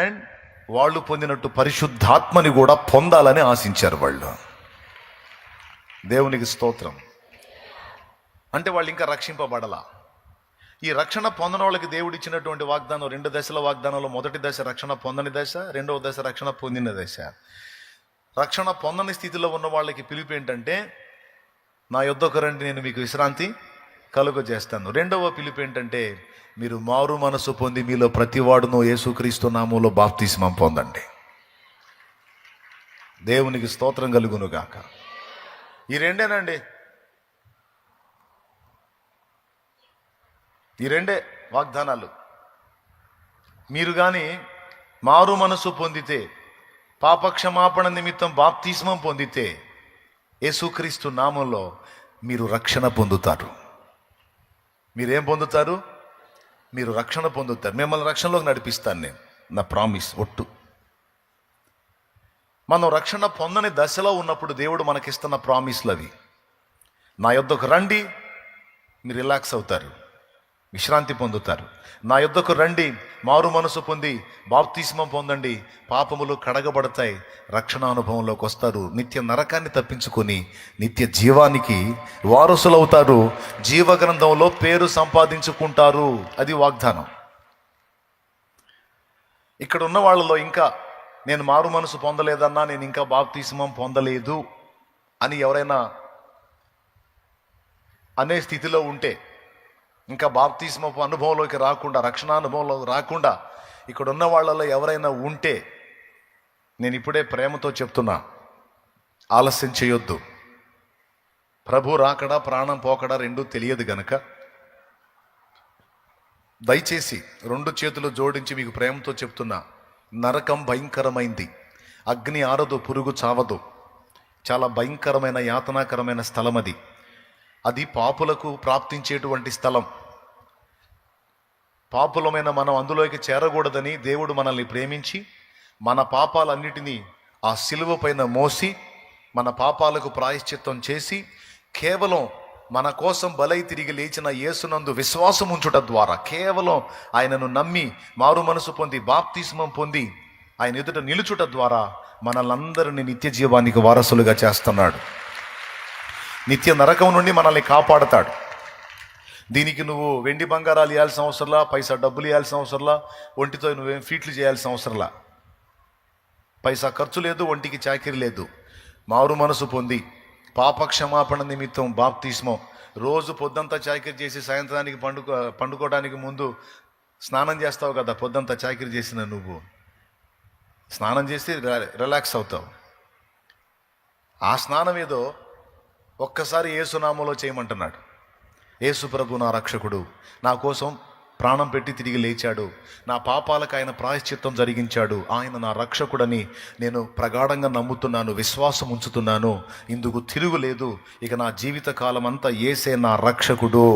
And వాళ్ళు పొందినట్టు పరిశుద్ధాత్మని కూడా పొందాలని ఆశించారు వాళ్ళు. దేవునికి స్తోత్రం. అంటే వాళ్ళు ఇంకా రక్షింపబడలా. ఈ రక్షణ పొందని వాళ్ళకి దేవుడు ఇచ్చినటువంటి వాగ్దానం 2 దశల వాగ్దానంలో మొదటి దశ రక్షణ పొందని దశ, రెండవ దశ రక్షణ పొందిన దశ. రక్షణ పొందని స్థితిలో ఉన్న వాళ్ళకి పిలుపు ఏంటంటే, నా యొద్దకు రండి, నేను మీకు విశ్రాంతి కలుగజేస్తాను. రెండవ పిలుపు ఏంటంటే, మీరు మారు మనసు పొంది మీలో ప్రతివాడును యేసుక్రీస్తు నామములో బాప్తిస్మం పొందండి. దేవునికి స్తోత్రం కలుగును గాక. ఈ రెండేనండి, ఈ రెండే వాగ్దానాలు. మీరు కానీ మారు మనసు పొందితే, పాపక్షమాపణ నిమిత్తం బాప్తిస్మం పొందితే, యేసుక్రీస్తు నామంలో మీరు రక్షణ పొందుతారు. మీరేం పొందుతారు? మీరు రక్షణ పొందుతారు. మిమ్మల్ని రక్షణలోకి నడిపిస్తాను నేను, నా ప్రామిస్ ఒట్టు. మనం రక్షణ పొందని దశలో ఉన్నప్పుడు దేవుడు మనకిస్తున్న ప్రామిస్లు అవి. నా యొద్దకు రండి, మీరు రిలాక్స్ అవుతారు, విశ్రాంతి పొందుతారు. నా యొద్దకు రండి, మారు మనసు పొంది బాప్తిస్మం పొందండి, పాపములు కడగబడతాయి, రక్షణ అనుభవంలోకి వస్తారు, నిత్య నరకాన్ని తప్పించుకొని నిత్య జీవానికి వారసులవుతారు, జీవగ్రంథంలో పేరు సంపాదించుకుంటారు. అది వాగ్దానం. ఇక్కడ ఉన్న వాళ్ళలో ఇంకా నేను మారు మనసు పొందలేదన్నా, నేను ఇంకా బాప్తిస్మం పొందలేదు అని ఎవరైనా అనే స్థితిలో ఉంటే, ఇంకా బాప్తిస్మపు అనుభవంలోకి రాకుండా, రక్షణ అనుభవంలోకి రాకుండా ఇక్కడ ఉన్న వాళ్ళలో ఎవరైనా ఉంటే, నేను ఇప్పుడే ప్రేమతో చెప్తున్నా, ఆలస్యం చేయొద్దు. ప్రభు రాకడా ప్రాణం పోకడా రెండూ తెలియదు గనక దయచేసి 2 చేతులు జోడించి మీకు ప్రేమతో చెప్తున్నా, నరకం భయంకరమైంది, అగ్ని ఆరదు, పురుగు చావదు, చాలా భయంకరమైన యాతనాకరమైన స్థలం అది. అది పాపులకు ప్రాప్తించేటువంటి స్థలం. పాపులమైన మనం అందులోకి చేరకూడదని దేవుడు మనల్ని ప్రేమించి మన పాపాలన్నిటినీ ఆ సిలువ పైన మోసి మన పాపాలకు ప్రాయశ్చిత్తం చేసి కేవలం మన కోసం బలై తిరిగి లేచిన యేసునందు విశ్వాసం ఉంచుట ద్వారా, కేవలం ఆయనను నమ్మి మారు మనసు పొంది బాప్తిస్మం పొంది ఆయన ఎదుట నిలుచుట ద్వారా మనల్నందరినీ నిత్య జీవానికి వారసులుగా చేస్తున్నాడు. నిత్య నరకం నుండి మనల్ని కాపాడతాడు. దీనికి నువ్వు వెండి బంగారాలు ఇవ్వాల్సిన అవసరంలా, పైసా డబ్బులు ఇవ్వాల్సిన అవసరంలా, ఒంటితో నువ్వేం ఫీట్లు చేయాల్సిన అవసరంలా, పైసా ఖర్చు లేదు, ఒంటికి చాకిరి లేదు. మారు మనసు పొంది పాపక్షమాపణ నిమిత్తం బాప్తిస్మం. రోజు పొద్దంతా చాకిరి చేసి సాయంత్రానికి పండుకోవడానికి ముందు స్నానం చేస్తావు కదా, పొద్దంతా చాకిరి చేసిన నువ్వు స్నానం చేసి రిలాక్స్ అవుతావు. ఆ స్నానం ఏదో ఒక్కసారి యేసునామంలో చేయమంటున్నాడు. యేసు ప్రభు నా రక్షకుడు, నా కోసం ప్రాణం పెట్టి తిరిగి లేచాడు, నా పాపాలకు ఆయన ప్రాయశ్చిత్తం జరిగించాడు, ఆయన నా రక్షకుడని నేను ప్రగాఢంగా నమ్ముతున్నాను, విశ్వాసం ఉంచుతున్నాను, ఇందుకు తిరుగులేదు, ఇక నా జీవిత కాలం అంతా యేసే నా రక్షకుడు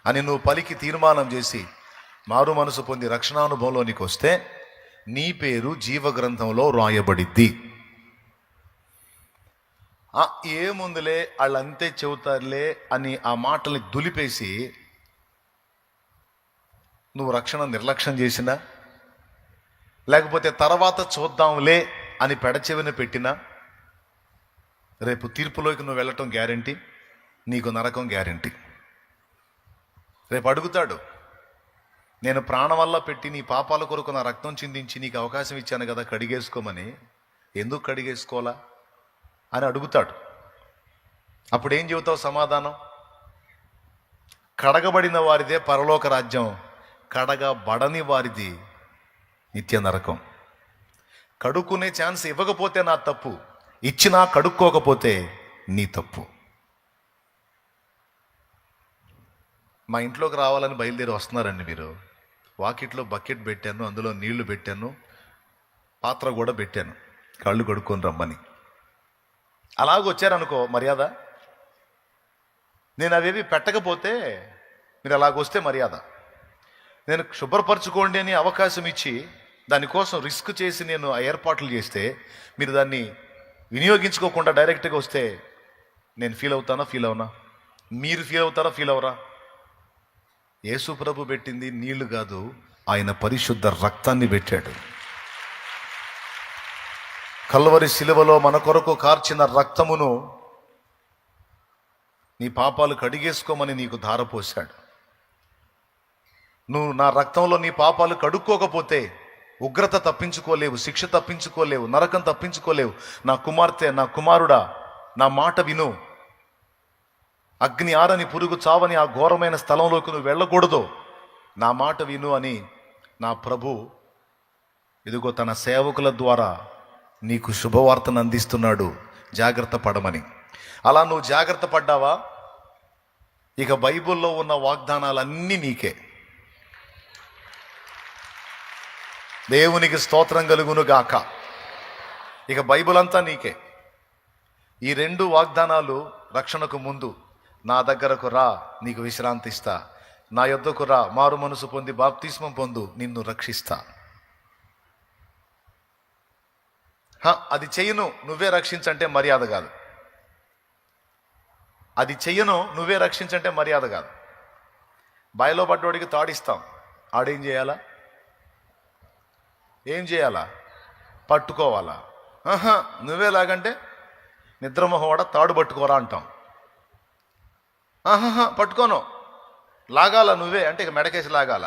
అని నువ్వు పలికి తీర్మానం చేసి మారు మనసు పొంది రక్షణానుభవంలోనికి వస్తే నీ పేరు జీవగ్రంథంలో రాయబడిద్ది. ఏముందులే వాళ్ళంతే చెబుతారులే అని ఆ మాటల్ని దులిపేసి నువ్వు రక్షణ నిర్లక్ష్యం చేసినా, లేకపోతే తర్వాత చూద్దాంలే అని పెడచెవిన పెట్టినా, రేపు తీర్పులోకి నువ్వు వెళ్ళటం గ్యారంటీ, నీకు నరకం గ్యారంటీ. రేపు అడుగుతాడు, నేను ప్రాణం వల్ల పెట్టి నీ పాపాల కొరకు నా రక్తం చిందించి నీకు అవకాశం ఇచ్చాను కదా కడిగేసుకోమని, ఎందుకు కడిగేసుకోవాలా అని అడుగుతాడు. అప్పుడు ఏం చెబుతావు సమాధానం? కడగబడిన వారిదే పరలోక రాజ్యం, కడగబడని వారిది నిత్య నరకం. కడుక్కునే ఛాన్స్ ఇవ్వకపోతే నా తప్పు, ఇచ్చినా కడుక్కోకపోతే నీ తప్పు. మా ఇంట్లోకి రావాలని బయలుదేరి వస్తున్నారండి మీరు. వాకిట్లో బకెట్ పెట్టాను, అందులో నీళ్లు పెట్టాను, పాత్ర కూడా పెట్టాను, కళ్ళు కడుక్కొని రమ్మని. అలాగొచ్చారనుకో మర్యాద. నేను అవేవి పెట్టకపోతే మీరు అలాగొస్తే మర్యాద. నేను శుభ్రపరచుకోండి అని అవకాశం ఇచ్చి దానికోసం రిస్క్ చేసి నేను ఆ ఏర్పాట్లు చేస్తే మీరు దాన్ని వినియోగించుకోకుండా డైరెక్ట్గా వస్తే నేను ఫీల్ అవుతానా? ఫీల్ అవునా? మీరు ఫీల్ అవుతారా? ఫీల్ అవరా? యేసు ప్రభు పెట్టింది నీళ్లు కాదు, ఆయన పరిశుద్ధ రక్తాన్ని పెట్టాడు. కల్వరి శిలువలో మన కొరకు కార్చిన రక్తమును నీ పాపాలు కడిగేసుకోమని నీకు ధారపోశాడు. నువ్వు నా రక్తంలో నీ పాపాలు కడుక్కోకపోతే ఉగ్రత తప్పించుకోలేవు, శిక్ష తప్పించుకోలేవు, నరకం తప్పించుకోలేవు. నా కుమార్తె, నా కుమారుడా, నా మాట విను. అగ్ని ఆరని పురుగు చావని ఆ ఘోరమైన స్థలంలోకి నువ్వు వెళ్ళకూడదు. నా మాట విను అని నా ప్రభు ఇదిగో తన సేవకుల ద్వారా నీకు శుభవార్తను అందిస్తున్నాడు, జాగ్రత్త పడమని. అలా నువ్వు జాగ్రత్త పడ్డావా, ఇక బైబిల్లో ఉన్న వాగ్దానాలన్నీ నీకే. దేవునికి స్తోత్రం కలుగును గాక. ఇక బైబిల్ అంతా నీకే. ఈ 2 వాగ్దానాలు రక్షణకు ముందు, నా దగ్గరకు రా నీకు విశ్రాంతి ఇస్తా, నా యొద్దకు రా మారు మనసు పొంది బాప్తిస్మం పొందు నిన్ను రక్షిస్తా. అది చెయ్యను నువ్వే రక్షించంటే మర్యాద కాదు. అది చెయ్యను నువ్వే రక్షించంటే మర్యాద కాదు. బాయిలో పడ్డోడికి తాడిస్తాం, ఆడేం చేయాలా? ఏం చేయాలా? పట్టుకోవాలా? నువ్వేలాగంటే నిద్రమోహవాడ తాడు పట్టుకోరా అంటాం. పట్టుకోను, లాగాల నువ్వే అంటే ఇక మెడకేసి లాగాల.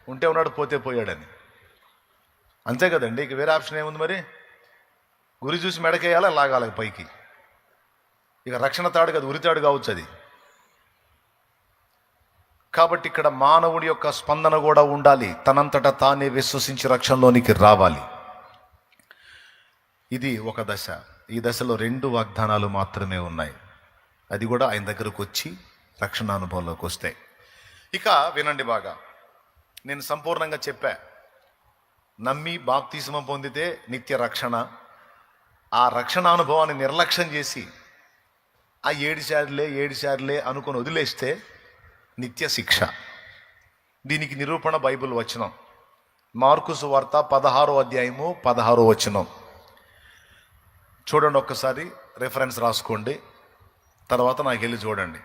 ఉంటే ఉన్నాడు, పోతే పోయాడని. అంతే కదండి, ఇక వేరే ఆప్షన్ ఏముంది? మరి గురి చూసి మెడకేయాలా, లాగాల పైకి. ఇక రక్షణ తాడు కదా, ఉరితాడు కావచ్చు అది. కాబట్టి ఇక్కడ మానవుడి యొక్క స్పందన కూడా ఉండాలి. తనంతటా తానే విశ్వసించి రక్షణలోనికి రావాలి. ఇది ఒక దశ. ఈ దశలో 2 వాగ్దానాలు మాత్రమే ఉన్నాయి. అది కూడా ఆయన దగ్గరకు వచ్చి రక్షణ అనుభవంలోకి వస్తాయి. ఇక వినండి బాగా, నేను సంపూర్ణంగా చెప్పా. నమ్మి బాప్తిస్మం పొందితే నిత్య రక్షణ. ఆ రక్షణ అనుభవాన్ని నిర్లక్ష్యం చేసి ఆ 7 సార్లే అనుకొని వదిలేస్తే నిత్య శిక్ష. దీనికి నిరూపణ బైబిల్ వచనం, మార్కు సువార్త 16వ అధ్యాయము 16వ వచనం. చూడండి ఒక్కసారి, రెఫరెన్స్ రాసుకోండి, తర్వాత నాకు వెళ్ళి చూడండి.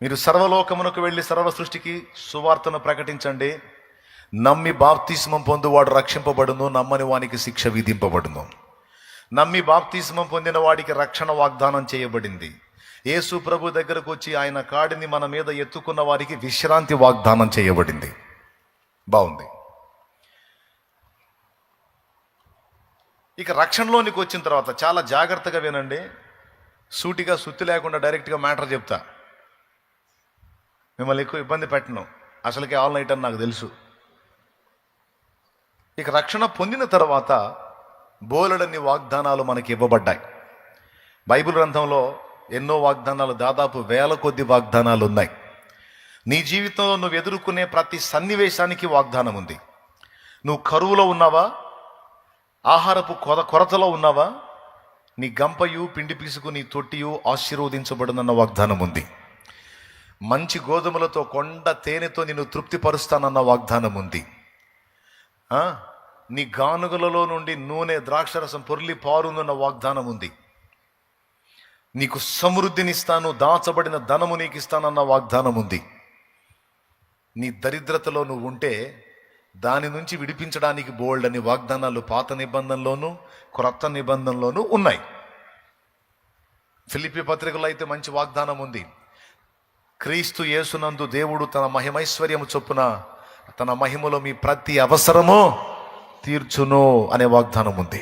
మీరు సర్వలోకమునకు వెళ్ళి సర్వ సృష్టికి సువార్తను ప్రకటించండి. నమ్మి బాప్తిస్మం పొందువాడు రక్షింపబడును, నమ్మని వానికి శిక్ష విధింపబడును. నమ్మి బాప్తిస్మం పొందిన వాడికి రక్షణ వాగ్దానం చేయబడింది. యేసు ప్రభు దగ్గరకు వచ్చి ఆయన కాడిని మన మీద ఎత్తుకున్న వారికి విశ్రాంతి వాగ్దానం చేయబడింది. బాగుంది. ఇక రక్షణలోనికి వచ్చిన తర్వాత చాలా జాగ్రత్తగా వినండి. సూటిగా సుత్తి లేకుండా డైరెక్ట్గా మ్యాటర్ చెప్తా. మిమ్మల్ని ఎక్కువ ఇబ్బంది పెట్టను, అసలుకే ఆల్ నైట్ అని నాకు తెలుసు. ఇక రక్షణ పొందిన తర్వాత బోలెడన్ని వాగ్దానాలు మనకి ఇవ్వబడ్డాయి. బైబిల్ గ్రంథంలో ఎన్నో వాగ్దానాలు, దాదాపు 1000 కొద్ది వాగ్దానాలు ఉన్నాయి. నీ జీవితంలో నువ్వు ఎదుర్కొనే ప్రతి సన్నివేశానికి వాగ్దానం ఉంది. నువ్వు కరువులో ఉన్నావా, ఆహారపు కొరతలో ఉన్నావా, నీ గంపయు పిండి పిసుకు నీ తొట్టియు ఆశీర్వదించబడునన్న వాగ్దానం ఉంది. మంచి గోధుమలతో కొండ తేనెతో నిన్ను తృప్తిపరుస్తానన్న వాగ్దానం ఉంది. నీ గానుగలలో నుండి నూనె ద్రాక్షరసం పొర్లి పారునన్న వాగ్దానం ఉంది. నీకు సమృద్ధినిస్తాను, దాచబడిన ధనము నీకు ఇస్తానన్న వాగ్దానం ఉంది. నీ దరిద్రతలో నువ్వు ఉంటే దాని నుంచి విడిపించడానికి బోల్డని వాగ్దానాలు పాత నిబంధనలోను క్రొత్త నిబంధనలోనూ ఉన్నాయి. ఫిలిప్పీ పత్రికలో అయితే మంచి వాగ్దానం ఉంది. క్రీస్తు యేసునందు దేవుడు తన మహిమైశ్వర్యము చొప్పున తన మహిమలో మీ ప్రతి అవసరము తీర్చును అనే వాగ్దానం ఉంది.